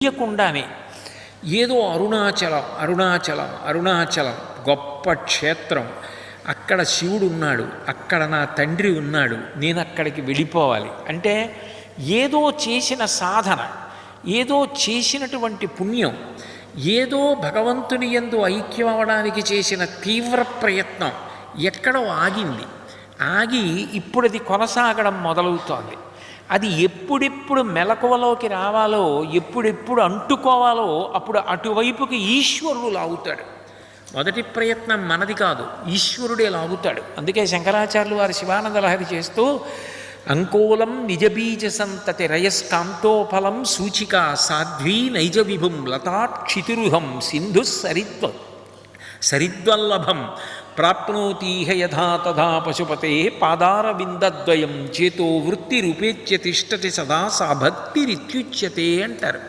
తెలియకుండానే ఏదో అరుణాచలం అరుణాచలం అరుణాచలం గొప్ప క్షేత్రం, అక్కడ శివుడు ఉన్నాడు, అక్కడ నా తండ్రి ఉన్నాడు, నేను అక్కడికి వెళ్ళిపోవాలి అంటే ఏదో చేసిన సాధన, ఏదో చేసినటువంటి పుణ్యం, ఏదో భగవంతుని యందు ఐక్యం అవడానికి చేసిన తీవ్ర ప్రయత్నం ఎక్కడో ఆగింది. ఆగి ఇప్పుడు అది కొనసాగడం మొదలవుతోంది. అది ఎప్పుడెప్పుడు మెలకువలోకి రావాలో, ఎప్పుడెప్పుడు అంటుకోవాలో అప్పుడు అటువైపుకి ఈశ్వరుడు లాగుతాడు. మొదటి ప్రయత్నం మనది కాదు, ఈశ్వరుడే లాగుతాడు. అందుకే శంకరాచార్యులు వారి శివానంద లహరి చేస్తూ అంకోలం నిజబీజ సంతతి రయస్కాంతోఫలం సూచిక సాధ్వీ నైజ విభుం లతాక్షితిరుహం సింధు సరిద్వల్లభం ప్రాప్నోతీహ యథా తథా పశుపతే పాదారవిందద్వయం చేతో వృత్తిరుపేత్య తిష్టతి సదా సా భక్తిరిత్యుచ్యతే అంటారు.